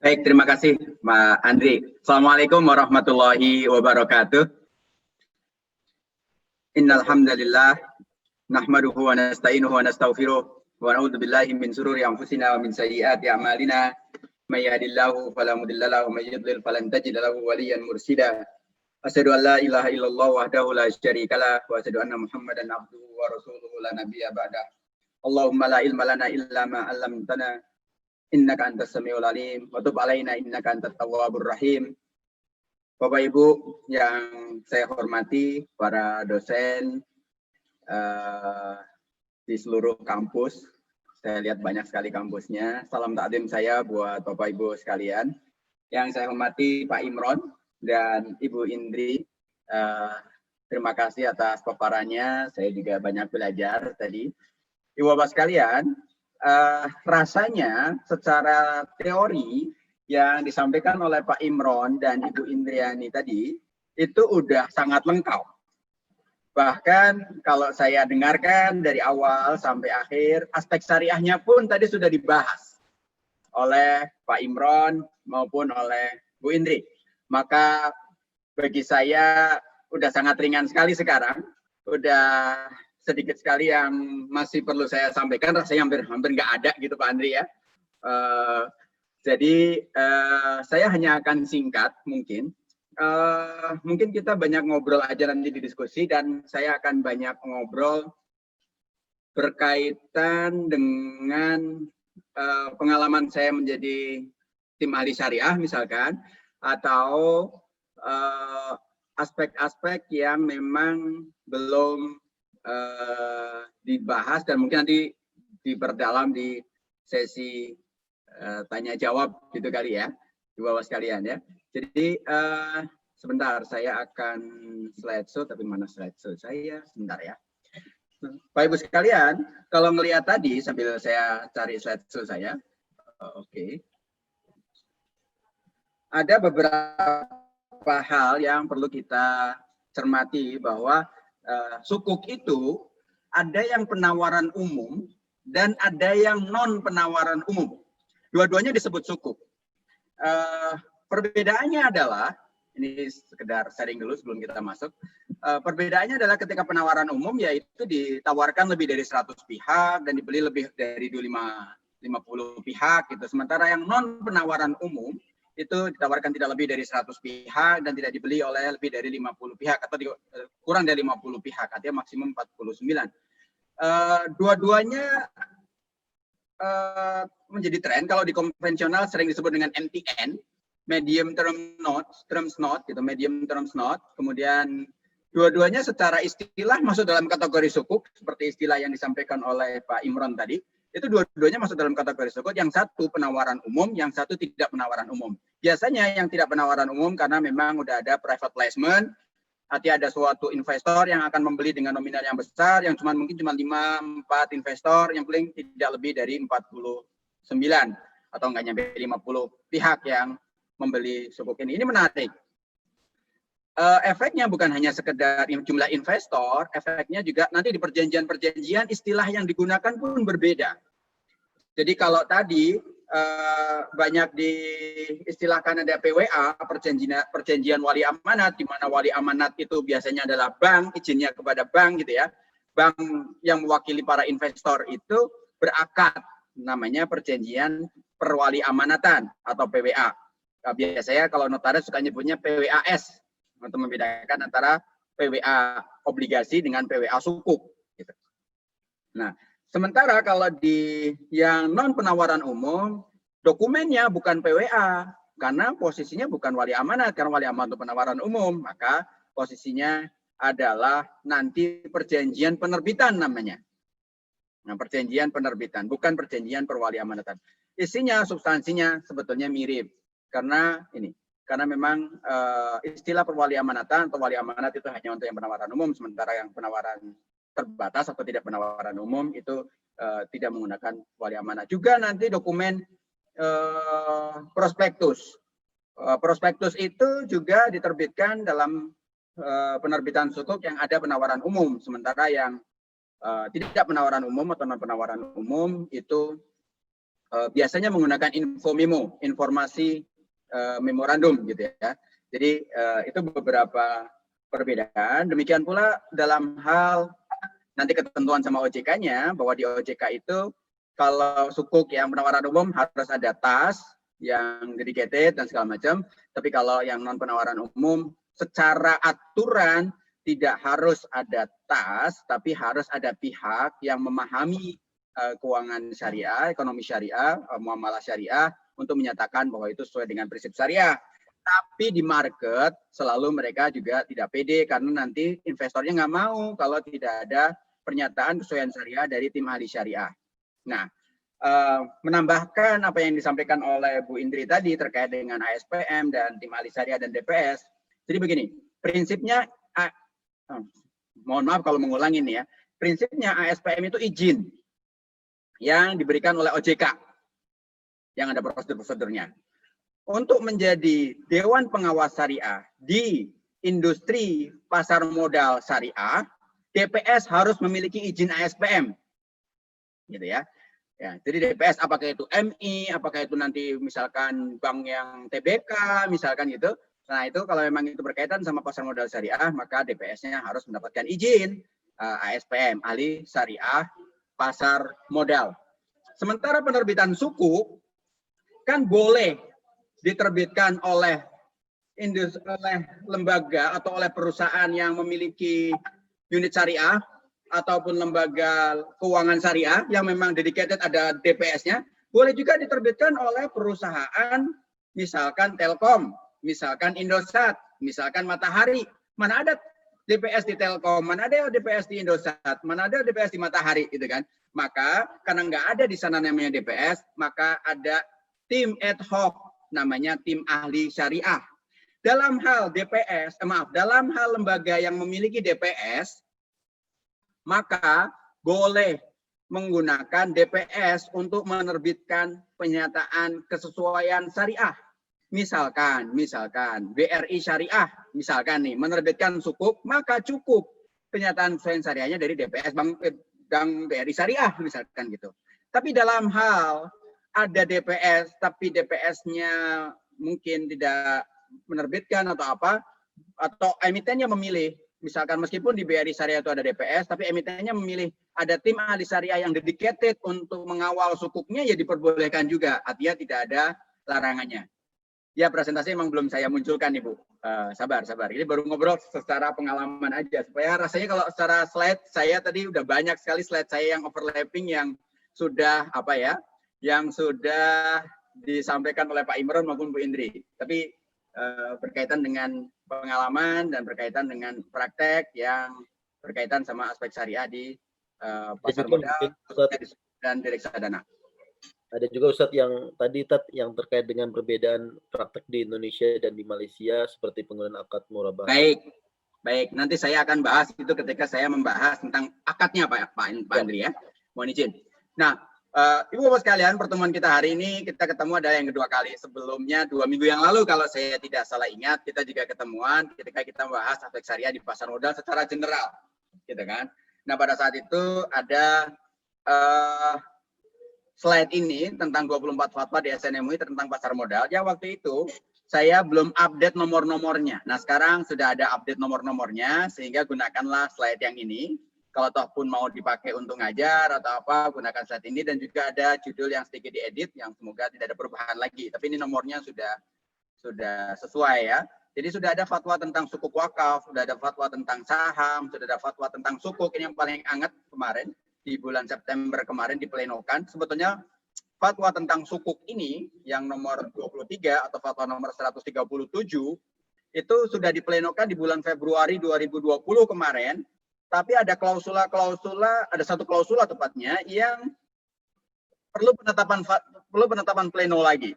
Baik, terima kasih Pak Andri. Assalamualaikum warahmatullahi wabarakatuh. Innal hamdalillah nahmaduhu wa nasta'inuhu wa nastaghfiruh wa na'udzu billahi min shururi anfusina wa min sayyiati a'malina. May yahdihillahu fala mudilla lahu wa may yudlil falan tajida lahu waliyyan mursyida. Asyhadu an la ilaha illallah wahdahu la syarikalah wa asyhadu anna Muhammadan abduhu wa rasuluhu la nabiyya ba'dah. Allahumma la ilma lana illa ma 'allamtana innaka antas samiul alim wa tub alaina innaka antat tawwabur rahim. Bapak Ibu yang saya hormati, para dosen di seluruh kampus, saya lihat banyak sekali kampusnya. Salam takdim saya buat Bapak Ibu sekalian. Yang saya hormati Pak Imron dan Ibu Indri, terima kasih atas paparannya. Saya juga banyak belajar tadi. Ibu Bapak sekalian, rasanya secara teori yang disampaikan oleh Pak Imron dan Ibu Indriani tadi itu udah sangat lengkap. Bahkan kalau saya dengarkan dari awal sampai akhir, aspek syariahnya pun tadi sudah dibahas oleh Pak Imron maupun oleh Bu Indri. Maka bagi saya udah sangat ringan sekali sekarang, udah sedikit sekali yang masih perlu saya sampaikan, rasanya hampir nggak ada gitu Pak Andri ya. Jadi saya hanya akan singkat mungkin. Mungkin kita banyak ngobrol aja nanti di diskusi dan saya akan banyak ngobrol berkaitan dengan pengalaman saya menjadi tim ahli syariah misalkan, atau aspek-aspek yang memang belum dibahas dan mungkin nanti diperdalam di sesi tanya jawab gitu kali ya, di bawah sekalian ya. Jadi sebentar saya akan slideshow, tapi mana slideshow saya? Sebentar ya. Bapak Ibu sekalian, kalau melihat tadi sambil saya cari slideshow saya, oke. Ada beberapa hal yang perlu kita cermati bahwa sukuk itu ada yang penawaran umum dan ada yang non penawaran umum. Dua-duanya disebut sukuk. Perbedaannya adalah, ini sekedar sharing dulu sebelum kita masuk. Perbedaannya adalah ketika penawaran umum yaitu ditawarkan lebih dari 100 pihak dan dibeli lebih dari 50 pihak gitu. Sementara yang non penawaran umum itu ditawarkan tidak lebih dari 100 pihak dan tidak dibeli oleh lebih dari 50 pihak atau kurang dari 50 pihak, artinya maksimum 49. Dua-duanya menjadi tren. Kalau di konvensional sering disebut dengan MTN, medium term notes, terms note gitu, medium terms note. Kemudian dua-duanya secara istilah masuk dalam kategori sukuk seperti istilah yang disampaikan oleh Pak Imron tadi. Itu dua-duanya masuk dalam kategori sukuk. Yang satu penawaran umum, yang satu tidak penawaran umum. Biasanya yang tidak penawaran umum karena memang udah ada private placement. Artinya ada suatu investor yang akan membeli dengan nominal yang besar, yang mungkin cuma 5-4 investor, yang paling tidak lebih dari 49 atau enggak nyampe 50 pihak yang membeli sukuk ini. Ini menarik. Efeknya bukan hanya sekedar jumlah investor, efeknya juga nanti di perjanjian-perjanjian istilah yang digunakan pun berbeda. Jadi kalau tadi banyak diistilahkan ada PWA, perjanjian wali amanat, di mana wali amanat itu biasanya adalah bank, izinnya kepada bank gitu ya. Bank yang mewakili para investor itu berakad, namanya perjanjian perwali amanatan atau PWA. Biasanya kalau notaris suka nyebutnya PWAS untuk membedakan antara PWA obligasi dengan PWA sukuk. Gitu. Nah, sementara kalau di yang non penawaran umum, dokumennya bukan PWA, karena posisinya bukan wali amanat, karena wali amanat itu penawaran umum, maka posisinya adalah nanti perjanjian penerbitan namanya. Nah, perjanjian penerbitan, bukan perjanjian perwali amanatan. Isinya, substansinya sebetulnya mirip, karena memang istilah perwali amanatan atau wali amanat itu hanya untuk yang penawaran umum, sementara yang penawaran terbatas atau tidak penawaran umum itu tidak menggunakan wali amanat. Juga nanti dokumen prospektus. Prospektus itu juga diterbitkan dalam penerbitan sukuk yang ada penawaran umum, sementara yang tidak penawaran umum atau non penawaran umum itu biasanya menggunakan info memo, informasi memorandum gitu ya. Jadi itu beberapa perbedaan. Demikian pula dalam hal nanti ketentuan sama OJK-nya, bahwa di OJK itu kalau sukuk yang penawaran umum harus ada tas yang dedicated dan segala macam. Tapi kalau yang non penawaran umum secara aturan tidak harus ada tas, tapi harus ada pihak yang memahami keuangan syariah, ekonomi syariah, muamalah syariah untuk menyatakan bahwa itu sesuai dengan prinsip syariah. Tapi di market selalu mereka juga tidak pede karena nanti investornya nggak mau kalau tidak ada pernyataan kesesuaian syariah dari tim ahli syariah. Nah, menambahkan apa yang disampaikan oleh Bu Indri tadi terkait dengan ASPM dan tim ahli syariah dan DPS. Jadi begini, prinsipnya, mohon maaf kalau mengulang ini ya, prinsipnya ASPM itu izin yang diberikan oleh OJK, yang ada prosedur-prosedurnya. Untuk menjadi Dewan Pengawas Syariah di industri pasar modal syariah, DPS harus memiliki izin ASPM, gitu ya. Ya, jadi DPS apakah itu MI, apakah itu nanti misalkan bank yang TBK, misalkan gitu. Nah itu kalau memang itu berkaitan sama pasar modal syariah, maka DPS-nya harus mendapatkan izin ASPM, ahli syariah pasar modal. Sementara penerbitan suku kan boleh diterbitkan oleh lembaga atau oleh perusahaan yang memiliki unit syariah ataupun lembaga keuangan syariah yang memang dedicated ada DPS-nya, boleh juga diterbitkan oleh perusahaan misalkan Telkom, misalkan Indosat, misalkan Matahari. Mana ada DPS di Telkom, mana ada DPS di Indosat, mana ada DPS di Matahari, gitu kan? Maka karena nggak ada di sana namanya DPS, maka ada tim ad hoc namanya tim ahli syariah. Dalam hal DPS, dalam hal lembaga yang memiliki DPS, maka boleh menggunakan DPS untuk menerbitkan pernyataan kesesuaian syariah. Misalkan BRI Syariah, misalkan nih menerbitkan sukuk, maka cukup pernyataan kesesuaian syariahnya dari DPS Bank BRI Syariah, misalkan gitu. Tapi dalam hal ada DPS, tapi DPS-nya mungkin tidak menerbitkan atau apa, atau emitennya memilih, misalkan meskipun di BRI Syariah itu ada DPS, tapi emitennya memilih ada tim ahli syariah yang dedicated untuk mengawal sukuknya, ya diperbolehkan juga, artinya tidak ada larangannya. Ya, presentasi memang belum saya munculkan, Ibu. Sabar. Ini baru ngobrol secara pengalaman aja, supaya rasanya kalau secara slide, saya tadi udah banyak sekali slide saya yang overlapping, yang sudah yang sudah disampaikan oleh Pak Imron maupun Bu Indri. Tapi berkaitan dengan pengalaman dan berkaitan dengan praktek yang berkaitan sama aspek syariah di pasar modal dan reksadana. Ada juga Ustadz yang tadi yang terkait dengan perbedaan praktek di Indonesia dan di Malaysia seperti penggunaan akad murabah. Baik. Nanti saya akan bahas itu ketika saya membahas tentang akadnya Pak Andri ya. Mohon izin. Nah, Ibu Bapak sekalian, pertemuan kita hari ini kita ketemu adalah yang kedua kali. Sebelumnya 2 minggu yang lalu kalau saya tidak salah ingat, kita juga ketemuan ketika kita membahas aspek syariah di pasar modal secara general, gitu kan. Nah, pada saat itu ada slide ini tentang 24 fatwa di SNMUI tentang pasar modal. Ya, waktu itu saya belum update nomor-nomornya. Nah, sekarang sudah ada update nomor-nomornya, sehingga gunakanlah slide yang ini. Kalau toh pun mau dipakai untuk ngajar atau apa, gunakan slide ini. Dan juga ada judul yang sedikit diedit, yang semoga tidak ada perubahan lagi. Tapi ini nomornya sudah sesuai ya. Jadi sudah ada fatwa tentang sukuk wakaf, sudah ada fatwa tentang saham, sudah ada fatwa tentang sukuk. Ini yang paling hangat kemarin. Di bulan September kemarin diplenokan. Sebetulnya fatwa tentang sukuk ini yang nomor 23 atau fatwa nomor 137 itu sudah diplenokan di bulan Februari 2020 kemarin, tapi ada ada satu klausula tepatnya yang perlu penetapan pleno lagi,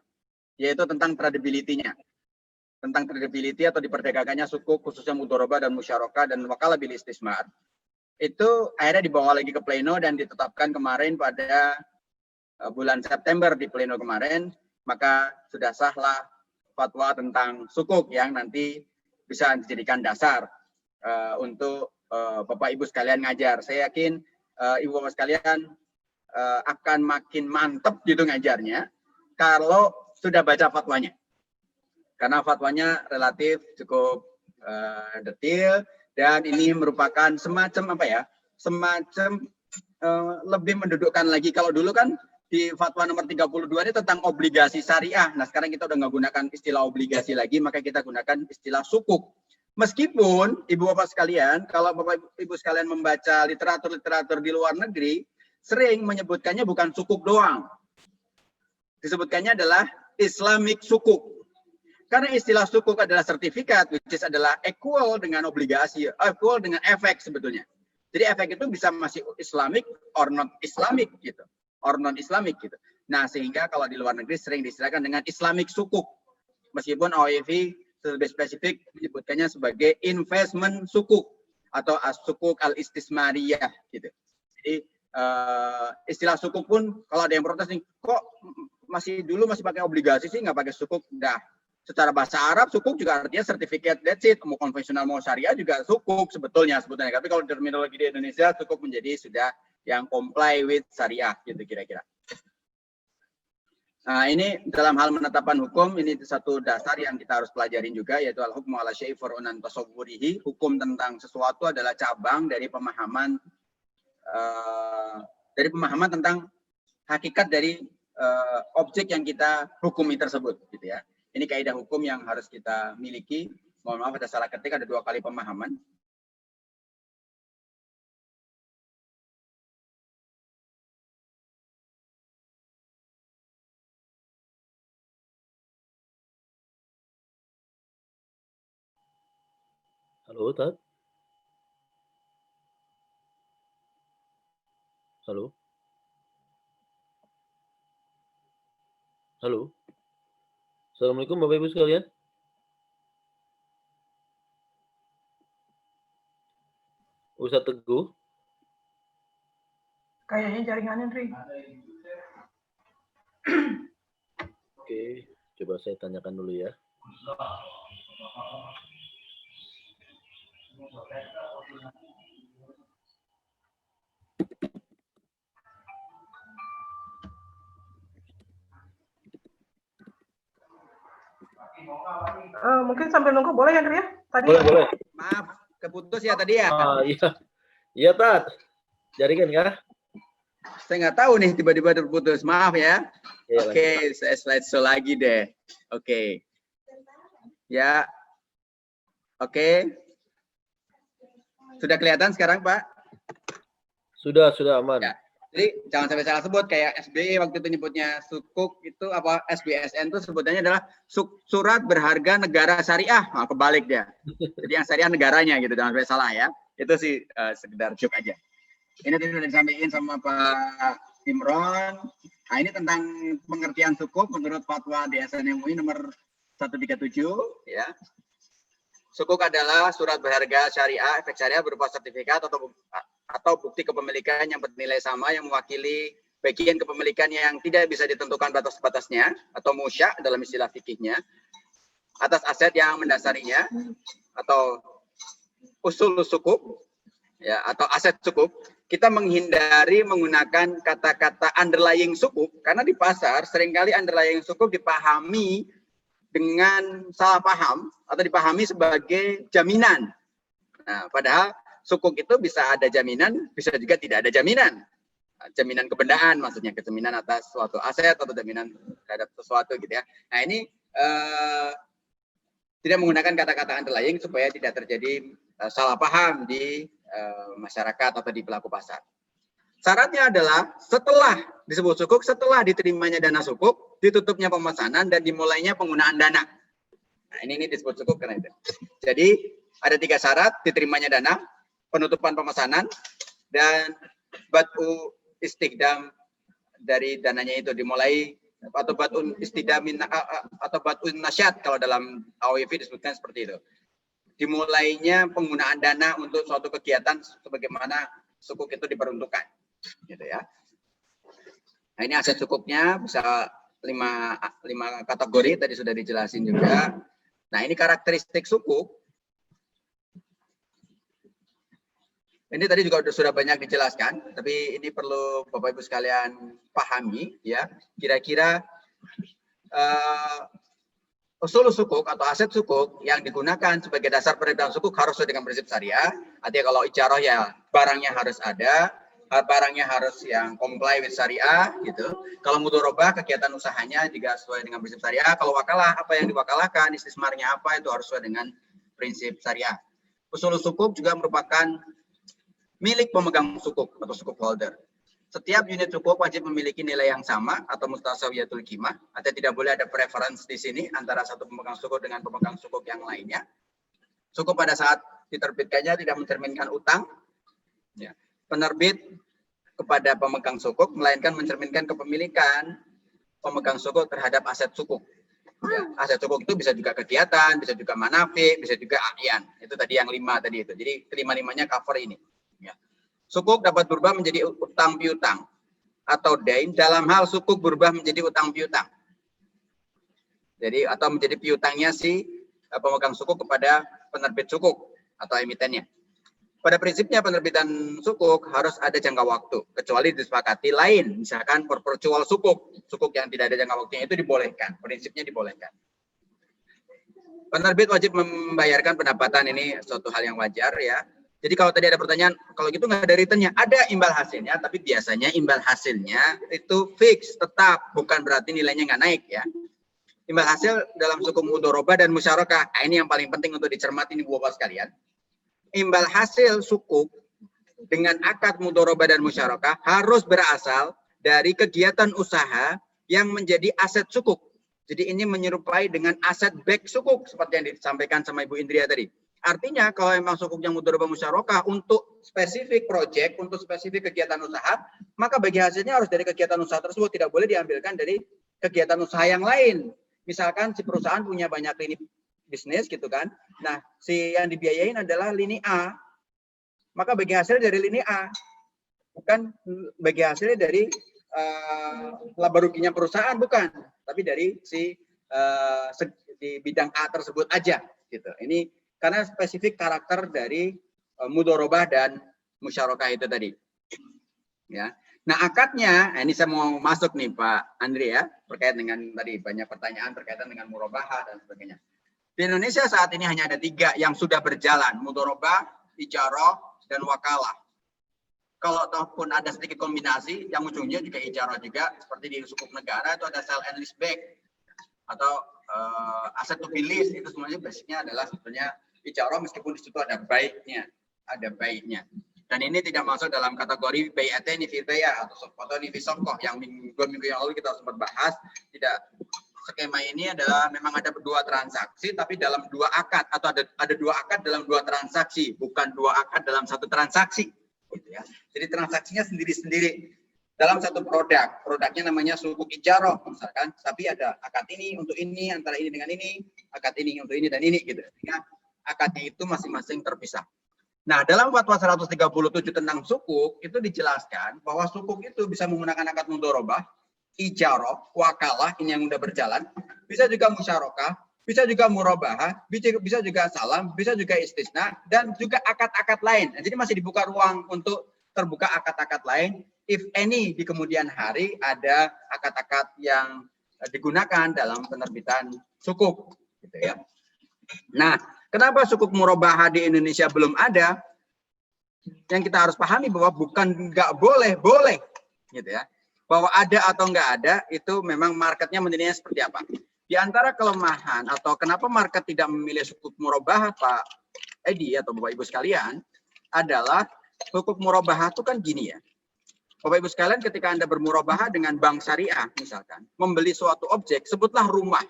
yaitu tentang credibility-nya. Tentang credibility atau diperdagangkannya sukuk khususnya mudharabah dan musyarakah dan wakalah bil istismar. Itu akhirnya dibawa lagi ke pleno dan ditetapkan kemarin pada bulan September di pleno kemarin, maka sudah sahlah fatwa tentang sukuk yang nanti bisa dijadikan dasar untuk Bapak Ibu sekalian ngajar. Saya yakin Ibu Bapak sekalian akan makin mantep gitu ngajarnya kalau sudah baca fatwanya. Karena fatwanya relatif cukup detail dan ini merupakan semacam apa ya? Semacam lebih mendudukkan lagi. Kalau dulu kan di fatwa nomor 32 ini tentang obligasi syariah. Nah, sekarang kita udah nggak gunakan istilah obligasi lagi, maka kita gunakan istilah sukuk. Meskipun Ibu Bapak sekalian, kalau Bapak Ibu sekalian membaca literatur-literatur di luar negeri, sering menyebutkannya bukan sukuk doang. Disebutkannya adalah Islamic sukuk. Karena istilah sukuk adalah sertifikat, which is adalah equal dengan obligasi, equal dengan efek sebetulnya. Jadi efek itu bisa masih Islamic or not Islamic gitu, or non Islamic gitu. Nah, sehingga kalau di luar negeri sering diistilahkan dengan Islamic sukuk. Meskipun OIV lebih spesifik menyebutkannya sebagai investment sukuk atau sukuk al-istismariyah gitu. Jadi istilah sukuk pun kalau ada yang protes nih, kok masih pakai obligasi sih, nggak pakai sukuk? Dah. Secara bahasa Arab, sukuk juga artinya sertifikat, that's it. Mau konvensional, mau syariah juga sukuk sebetulnya. Tapi kalau terminologi di Indonesia, sukuk menjadi sudah yang comply with syariah, gitu kira-kira. Nah, ini dalam hal menetapkan hukum, ini satu dasar yang kita harus pelajarin juga, yaitu al-hukmu ala syai'i far'un tasawwurihi. Hukum tentang sesuatu adalah cabang dari pemahaman tentang hakikat dari objek yang kita hukumi tersebut, gitu ya. Ini kaidah hukum yang harus kita miliki. Mohon maaf ada salah ketik, ada 2 kali pemahaman. Halo, Tat? Halo? Halo? Assalamualaikum Bapak Ibu sekalian. Ustadz Teguh. Kayaknya jaringannya, Tri. Oke, coba saya tanyakan dulu ya. Mungkin sambil nunggu boleh ya, Tri ya? Tadi. Boleh. Maaf, keputus ya tadi ya. Iya. Iya, Tat. Jaringan ya? Saya nggak tahu nih tiba-tiba terputus. Maaf ya. Ya, Oke, saya slide show lagi deh. Oke. Ya. Oke. Sudah kelihatan sekarang, Pak? Sudah aman. Ya. Jadi jangan sampai salah sebut, kayak SBY waktu itu nyebutnya sukuk itu apa, SBSN itu sebutannya adalah surat berharga negara syariah. Nah, kebalik dia. Jadi yang syariah negaranya gitu, jangan sampai salah ya. Itu sih sekedar joke aja. Ini tadi sudah disampaikan sama Pak Imron. Nah, ini tentang pengertian sukuk menurut fatwa DSN MUI nomor 137 ya. Sukuk adalah surat berharga syariah, efek syariah berupa sertifikat atau bukti kepemilikan yang bernilai sama yang mewakili bagian kepemilikan yang tidak bisa ditentukan batas-batasnya atau musya dalam istilah fikihnya atas aset yang mendasarinya atau usul sukuk ya atau aset sukuk. Kita menghindari menggunakan kata-kata underlying sukuk karena di pasar seringkali underlying sukuk dipahami dengan salah paham atau dipahami sebagai jaminan. Nah, padahal sukuk itu bisa ada jaminan, bisa juga tidak ada jaminan. Jaminan kebendaan maksudnya, jaminan atas suatu aset atau jaminan terhadap sesuatu gitu ya. Nah, ini tidak menggunakan kata-kata underlying supaya tidak terjadi salah paham di masyarakat atau di pelaku pasar. Syaratnya adalah setelah disebut sukuk, setelah diterimanya dana sukuk, ditutupnya pemesanan dan dimulainya penggunaan dana. Nah, ini disebut sukuk karena itu. Jadi ada 3 syarat: diterimanya dana, penutupan pemesanan, dan bad'u istigdam dari dananya itu dimulai, atau bad'un istigdamin atau bad'un nasyat kalau dalam AOIV disebutkan seperti itu. Dimulainya penggunaan dana untuk suatu kegiatan sebagaimana sukuk itu diperuntukkan. Gitu ya. Nah, ini aset sukuknya bisa 5 kategori tadi sudah dijelasin juga. Nah, ini karakteristik sukuk. Ini tadi juga sudah banyak dijelaskan, tapi ini perlu Bapak Ibu sekalian pahami ya. Kira-kira usul sukuk atau aset sukuk yang digunakan sebagai dasar penerbitan sukuk harus sesuai dengan prinsip syariah. Artinya kalau ijarah ya barangnya harus ada, barangnya harus yang comply with syariah gitu. Kalau mudharabah kegiatan usahanya juga sesuai dengan prinsip syariah. Kalau wakalah apa yang diwakalahkan, istismarnya apa itu harus sesuai dengan prinsip syariah. Usul sukuk juga merupakan milik pemegang sukuk atau sukuk holder. Setiap unit sukuk wajib memiliki nilai yang sama atau mustasawiyatul qimah. Atau tidak boleh ada preference di sini antara satu pemegang sukuk dengan pemegang sukuk yang lainnya. Sukuk pada saat diterbitkannya tidak mencerminkan utang. Ya. Penerbit kepada pemegang sukuk melainkan mencerminkan kepemilikan pemegang sukuk terhadap aset sukuk. Ya, aset sukuk itu bisa juga kegiatan, bisa juga manafik, bisa juga a'yan. Itu tadi yang 5 tadi itu. Jadi kelima-limanya cover ini. Ya. Sukuk dapat berubah menjadi utang piutang atau dain dalam hal sukuk berubah menjadi utang piutang. Jadi atau menjadi piutangnya si pemegang sukuk kepada penerbit sukuk atau emitennya. Pada prinsipnya penerbitan sukuk harus ada jangka waktu, kecuali disepakati lain, misalkan perpetual sukuk yang tidak ada jangka waktunya itu dibolehkan, prinsipnya dibolehkan. Penerbit wajib membayarkan pendapatan, ini suatu hal yang wajar ya. Jadi kalau tadi ada pertanyaan, kalau gitu nggak ada returnnya, ada imbal hasilnya, tapi biasanya imbal hasilnya itu fix, tetap, bukan berarti nilainya nggak naik ya. Imbal hasil dalam sukuk mudharabah dan musyarakah, ini yang paling penting untuk dicermati nih Bapak sekalian. Imbal hasil sukuk dengan akad mudharabah dan musyarakah harus berasal dari kegiatan usaha yang menjadi aset sukuk. Jadi ini menyerupai dengan aset back sukuk seperti yang disampaikan sama Ibu Indria tadi. Artinya kalau memang sukuknya mudharabah musyarakah untuk spesifik project, untuk spesifik kegiatan usaha, maka bagi hasilnya harus dari kegiatan usaha tersebut, tidak boleh diambilkan dari kegiatan usaha yang lain. Misalkan si perusahaan punya banyak lini bisnis gitu kan. Nah, si yang dibiayain adalah lini A. Maka bagi hasil dari lini A. Bukan bagi hasilnya dari laba ruginya perusahaan, bukan. Tapi dari si di bidang A tersebut aja gitu. Ini karena spesifik karakter dari mudharabah dan musyarakah itu tadi. Ya. Nah, akadnya, ini saya mau masuk nih Pak Andri ya, terkait dengan tadi banyak pertanyaan berkaitan dengan murabahah dan sebagainya. Di Indonesia saat ini hanya ada 3 yang sudah berjalan, mudharabah, ijarah, dan wakalah. Kalau ataupun ada sedikit kombinasi, yang ujungnya juga ijarah juga, seperti di sukuk negara itu ada sell and lease back, atau aset to be lease, itu semuanya basicnya adalah sebetulnya ijarah meskipun di situ ada baiknya, Dan ini tidak masuk dalam kategori bai'ataini fi bai'ah atau safqataini fi safqah yang minggu yang lalu kita sempat bahas. Tidak, skema ini adalah memang ada 2 transaksi tapi dalam 2 akad atau ada 2 akad dalam 2 transaksi, bukan 2 akad dalam 1 transaksi gitu ya. Jadi transaksinya sendiri-sendiri dalam satu produk. Produknya namanya sukuk ijarah misalkan, tapi ada akad ini untuk ini, antara ini dengan ini, akad ini untuk ini dan ini gitu. Sehingga akadnya itu masing-masing terpisah. Nah, dalam fatwa 137 tentang sukuk itu dijelaskan bahwa sukuk itu bisa menggunakan akad mudharabah, ijarah, wakalah, ini yang udah berjalan, bisa juga musyarakah, bisa juga murabahah, bisa juga salam, bisa juga istisna, dan juga akad-akad lain. Nah, jadi masih dibuka ruang untuk terbuka akad-akad lain. If any di kemudian hari ada akad-akad yang digunakan dalam penerbitan sukuk, gitu ya. Nah, kenapa sukuk murabahah di Indonesia belum ada? Yang kita harus pahami bahwa bukan nggak boleh, gitu ya. Bahwa ada atau nggak ada itu memang marketnya menilainya seperti apa. Di antara kelemahan atau kenapa market tidak memilih sukuk murabahah, Pak Edi atau Bapak Ibu sekalian, adalah sukuk murabahah itu kan gini ya. Bapak Ibu sekalian, ketika Anda bermurabahah dengan bank syariah misalkan, membeli suatu objek, sebutlah rumah.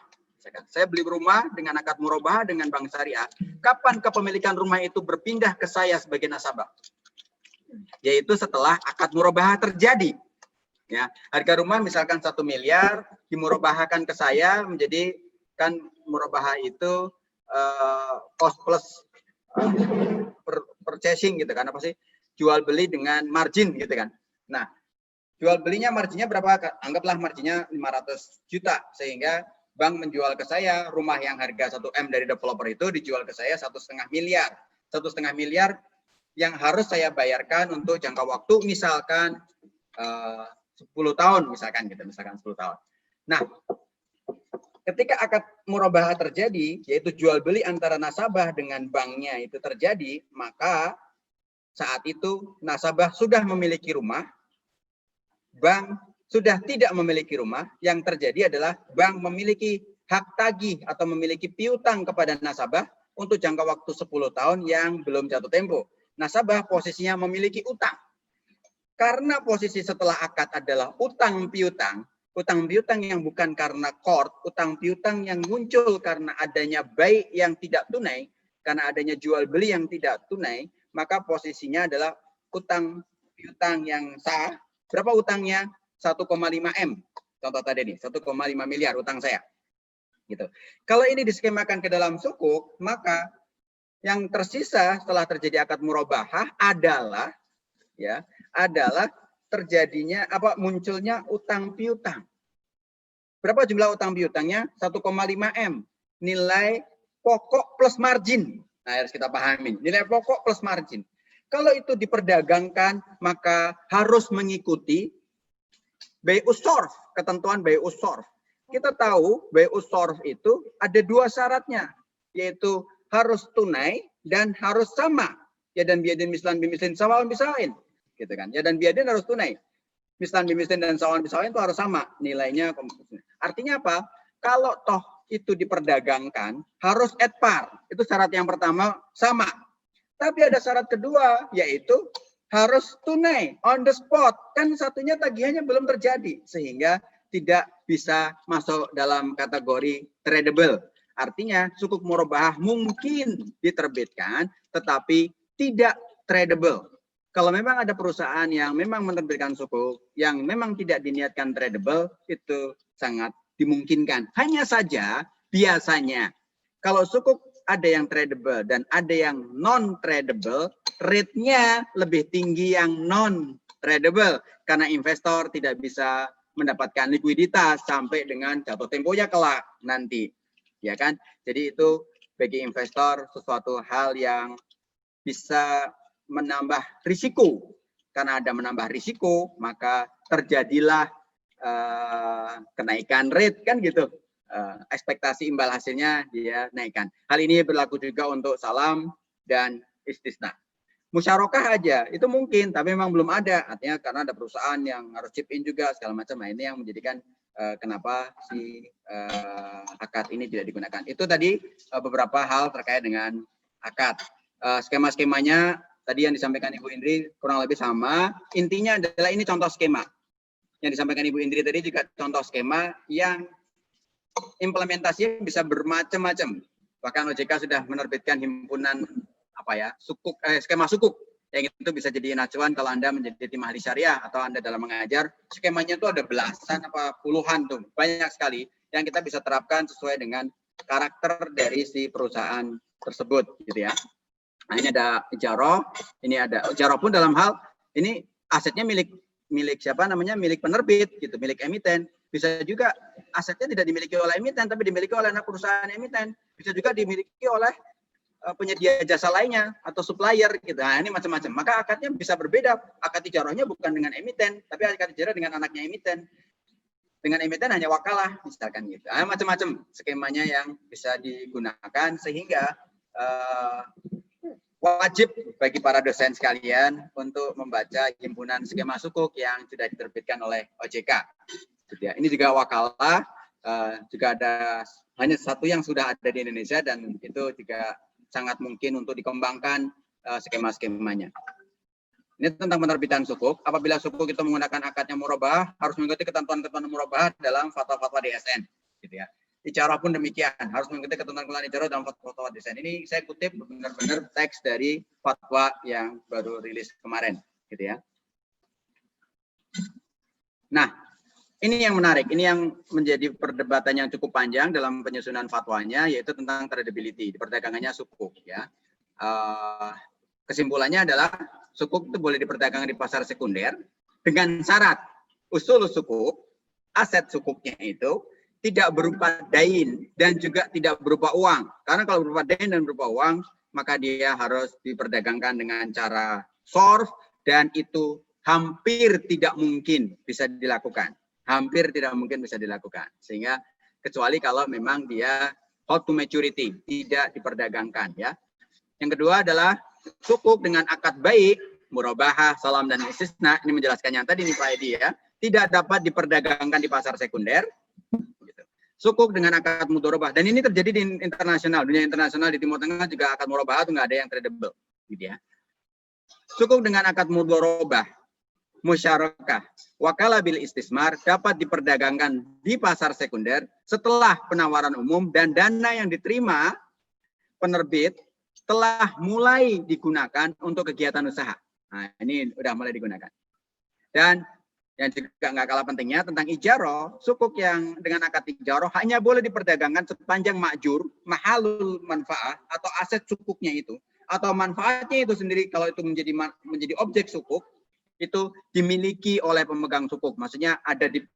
Saya beli rumah dengan akad murabahah dengan bank syariah. Kapan kepemilikan rumah itu berpindah ke saya sebagai nasabah? Yaitu setelah akad murabahah terjadi. Ya, harga rumah misalkan 1 miliar dimurabahahkan ke saya menjadi kan murabahah itu cost plus purchasing gitu kan, apa sih, jual beli dengan margin gitu kan. Nah, jual belinya marginnya berapa? Anggaplah marginnya 500 juta sehingga bank menjual ke saya rumah yang harga 1 M dari developer itu dijual ke saya 1,5 miliar. 1,5 miliar yang harus saya bayarkan untuk jangka waktu misalkan 10 tahun misalkan gitu, misalkan 10 tahun. Nah, ketika akad murabahah terjadi, yaitu jual beli antara nasabah dengan banknya itu terjadi, maka saat itu nasabah sudah memiliki rumah, bank sudah tidak memiliki rumah. Yang terjadi adalah bank memiliki hak tagih atau memiliki piutang kepada nasabah untuk jangka waktu 10 tahun yang belum jatuh tempo. Nasabah posisinya memiliki utang. Karena posisi setelah akad adalah utang piutang yang bukan karena court, utang piutang yang muncul karena adanya baik yang tidak tunai, karena adanya jual beli yang tidak tunai, maka posisinya adalah utang piutang yang sah. Berapa utangnya? 1,5 M. Contoh tadi nih, 1,5 miliar utang saya. Gitu. Kalau ini diskemakan ke dalam sukuk, maka yang tersisa setelah terjadi akad murabahah adalah terjadinya munculnya utang piutang. Berapa jumlah utang piutangnya? 1,5 M. Nilai pokok plus margin. Nah, harus kita pahami. Nilai pokok plus margin. Kalau itu diperdagangkan, maka harus mengikuti bai'us shorf, ketentuan bai'us shorf. Kita tahu bai'us shorf itu ada 2 syaratnya, yaitu harus tunai dan harus sama. Ya dan biadin mislan bimislin sawal misalin. Gitu kan. Ya dan biadin harus tunai. Mislan bimislin dan sawal misalin itu harus sama nilainya. Artinya apa? Kalau toh itu diperdagangkan, harus at par. Itu syarat yang pertama, sama. Tapi ada syarat kedua, yaitu harus tunai, on the spot. Kan satunya tagihannya belum terjadi, sehingga tidak bisa masuk dalam kategori tradable. Artinya sukuk murabahah mungkin diterbitkan, tetapi tidak tradable. Kalau memang ada perusahaan yang memang menerbitkan sukuk, yang memang tidak diniatkan tradable, itu sangat dimungkinkan. Hanya saja biasanya kalau sukuk ada yang tradable dan ada yang non-tradable, rate-nya lebih tinggi yang non-tradable karena investor tidak bisa mendapatkan likuiditas sampai dengan jatuh temponya kelak nanti. Ya kan? Jadi itu bagi investor sesuatu hal yang bisa menambah risiko. Karena ada menambah risiko, maka terjadilah kenaikan rate kan gitu. Ekspektasi imbal hasilnya dia naikkan. Hal ini berlaku juga untuk salam dan istisna. Musyarakah aja itu mungkin, tapi memang belum ada. Artinya karena ada perusahaan yang harus chip in juga segala macam. Nah, ini yang menjadikan kenapa si akad ini tidak digunakan. Itu tadi beberapa hal terkait dengan akad. Skema-skemanya tadi yang disampaikan Ibu Indri kurang lebih sama. Intinya adalah ini contoh skema. Yang disampaikan Ibu Indri tadi juga contoh skema yang implementasinya bisa bermacam-macam. Bahkan OJK sudah menerbitkan himpunan sukuk, skema sukuk. Yang itu bisa jadi acuan kalau Anda menjadi tim ahli syariah atau Anda dalam mengajar. Skemanya itu ada belasan apa puluhan tuh, banyak sekali yang kita bisa terapkan sesuai dengan karakter dari si perusahaan tersebut, gitu ya. Nah, ini ada ijarah, ini ada ijarah pun dalam hal ini asetnya milik siapa namanya, milik penerbit gitu, milik emiten. Bisa juga asetnya tidak dimiliki oleh emiten, tapi dimiliki oleh anak perusahaan emiten. Bisa juga dimiliki oleh penyedia jasa lainnya atau supplier gitu. Nah, ini macam-macam. Maka akadnya bisa berbeda. Akad ijarahnya bukan dengan emiten, tapi akad ijarah dengan anaknya emiten. Dengan emiten hanya wakalah, misalkan gitu. Nah, macam-macam skemanya yang bisa digunakan sehingga wajib bagi para dosen sekalian untuk membaca himpunan skema sukuk yang sudah diterbitkan oleh OJK. Ini juga wakalah, juga ada hanya satu yang sudah ada di Indonesia dan itu juga sangat mungkin untuk dikembangkan skema-skemanya. Ini tentang penerbitan sukuk. Apabila sukuk itu menggunakan akadnya murabahah, harus mengikuti ketentuan-ketentuan murabahah dalam fatwa-fatwa DSN. Gitu ya. Ijarah pun demikian, harus mengikuti ketentuan-ketentuan ijarah dalam fatwa-fatwa DSN. Ini saya kutip benar-benar teks dari fatwa yang baru rilis kemarin. Gitu ya. Nah, ini yang menarik, ini yang menjadi perdebatan yang cukup panjang dalam penyusunan fatwanya, yaitu tentang tradability, perdagangannya sukuk. Ya. Kesimpulannya adalah sukuk itu boleh diperdagangkan di pasar sekunder dengan syarat usul sukuk, aset sukuknya itu tidak berupa dain dan juga tidak berupa uang. Karena kalau berupa dain dan berupa uang, maka dia harus diperdagangkan dengan cara SORF, dan itu hampir tidak mungkin bisa dilakukan. Hampir tidak mungkin bisa dilakukan. Sehingga kecuali kalau memang dia hold to maturity, tidak diperdagangkan ya. Yang kedua adalah sukuk dengan akad baik, murabahah, salam, dan istisna. Ini menjelaskan yang tadi nih Pak Edi ya. Tidak dapat diperdagangkan di pasar sekunder. Sukuk dengan akad mudharabah, dan ini terjadi di internasional, dunia internasional, di Timur Tengah juga akad murabahah itu nggak ada yang tradable, gitu ya. Sukuk dengan akad mudharabah, musyarakah, wakalah bil istismar dapat diperdagangkan di pasar sekunder setelah penawaran umum dan dana yang diterima penerbit telah mulai digunakan untuk kegiatan usaha. Nah, ini udah mulai digunakan. Dan yang juga nggak kalah pentingnya tentang ijaroh, sukuk yang dengan akad ijaroh hanya boleh diperdagangkan sepanjang makjur, mahalul manfaah, atau aset sukuknya itu, atau manfaatnya itu sendiri kalau itu menjadi objek sukuk, itu dimiliki oleh pemegang sukuk. Maksudnya ada di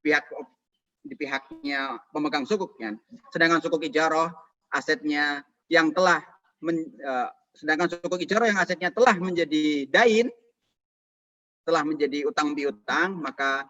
pihaknya pemegang sukuk kan. Sedangkan sukuk ijaroh asetnya yang telah sedangkan sukuk ijaroh yang asetnya telah menjadi dain, telah menjadi utang piutang, maka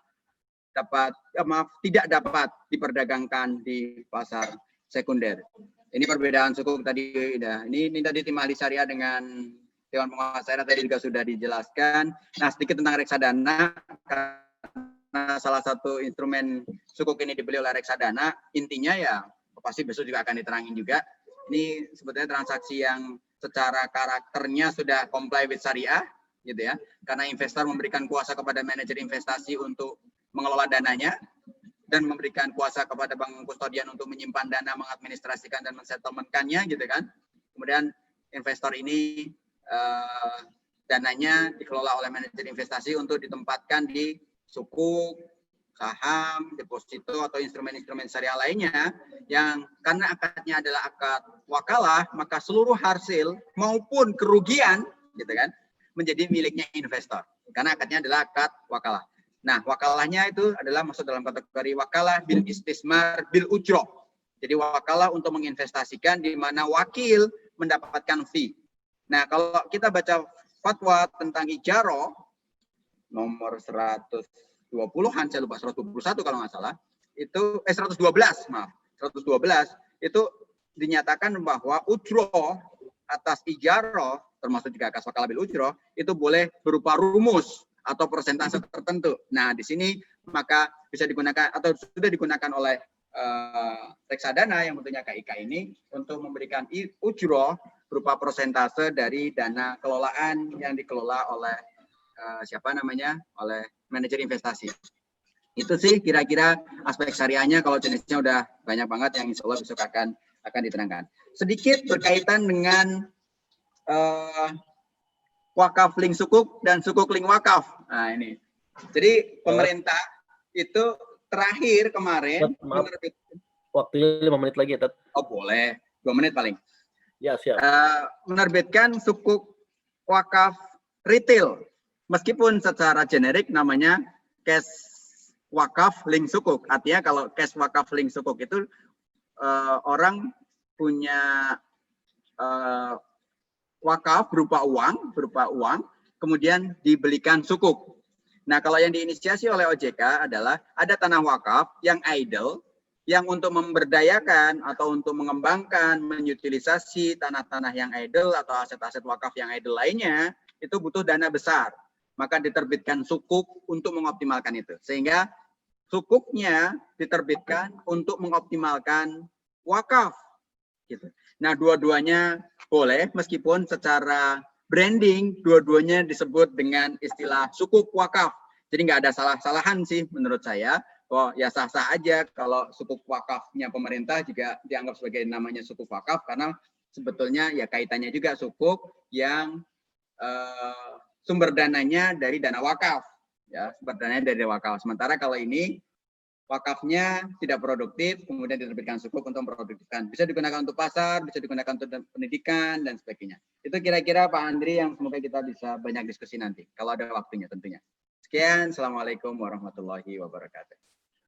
tidak dapat diperdagangkan di pasar sekunder. Ini perbedaan sukuk tadi. Ini tadi tim ahli syariah dengan Dewan Pengawas Daerah tadi juga sudah dijelaskan. Nah, sedikit tentang reksadana, karena salah satu instrumen sukuk ini dibeli oleh reksadana. Intinya ya pasti besok juga akan diterangin juga. Ini sebetulnya transaksi yang secara karakternya sudah comply with syariah, gitu ya, karena investor memberikan kuasa kepada manajer investasi untuk mengelola dananya dan memberikan kuasa kepada bank kustodian untuk menyimpan dana, mengadministrasikan dan mensettlementkannya, gitu kan. Kemudian investor ini dananya dikelola oleh manajer investasi untuk ditempatkan di sukuk, saham, deposito, atau instrumen-instrumen syariah lainnya yang karena akadnya adalah akad wakalah, maka seluruh hasil maupun kerugian, gitu kan, menjadi miliknya investor karena akadnya adalah akad wakalah. Nah, wakalahnya itu adalah masuk dalam kategori wakalah bil istismar bil ujroh. Jadi wakalah untuk menginvestasikan di mana wakil mendapatkan fee. Nah, kalau kita baca fatwa tentang ijaroh nomor 120-an, saya lupa 121 kalau nggak salah, itu 112, maaf, 112 itu dinyatakan bahwa ujroh atas ijaroh termasuk juga kas wakalah bil ujroh itu boleh berupa rumus atau persentase tertentu. Nah, di sini maka bisa digunakan atau sudah digunakan oleh reksadana yang bentuknya KIK ini untuk memberikan ujroh berupa persentase dari dana kelolaan yang dikelola oleh oleh manajer investasi. Itu sih kira-kira aspek syariahnya. Kalau jenisnya udah banyak banget yang insya Allah besok akan diterangkan. Sedikit berkaitan dengan wakaf link sukuk dan sukuk link wakaf. Nah, ini. Jadi pemerintah itu terakhir kemarin waktunya 5 menit lagi ya, Tat. Oh, boleh. 2 menit paling. Ya, siap. Menerbitkan sukuk wakaf retail. Meskipun secara generik namanya cash wakaf link sukuk. Artinya kalau cash wakaf link sukuk itu orang punya wakaf berupa uang, kemudian dibelikan sukuk. Nah, kalau yang diinisiasi oleh OJK adalah ada tanah wakaf yang idle, yang untuk memberdayakan atau untuk mengembangkan, menyutilisasi tanah-tanah yang idle atau aset-aset wakaf yang idle lainnya, itu butuh dana besar. Maka diterbitkan sukuk untuk mengoptimalkan itu. Sehingga sukuknya diterbitkan untuk mengoptimalkan wakaf. Gitu. Nah, dua-duanya boleh, meskipun secara branding dua-duanya disebut dengan istilah sukuk wakaf. Jadi nggak ada salah-salahan sih menurut saya. Oh ya sah-sah aja kalau sukuk wakafnya pemerintah juga dianggap sebagai namanya sukuk wakaf, karena sebetulnya ya kaitannya juga sukuk yang sumber dananya dari dana wakaf, ya sumber dananya dari wakaf. Sementara kalau ini wakafnya tidak produktif, kemudian diterbitkan sukuk untuk memproduktifkan. Bisa digunakan untuk pasar, bisa digunakan untuk pendidikan, dan sebagainya. Itu kira-kira Pak Andri yang semoga kita bisa banyak diskusi nanti, kalau ada waktunya tentunya. Sekian, Assalamualaikum warahmatullahi wabarakatuh.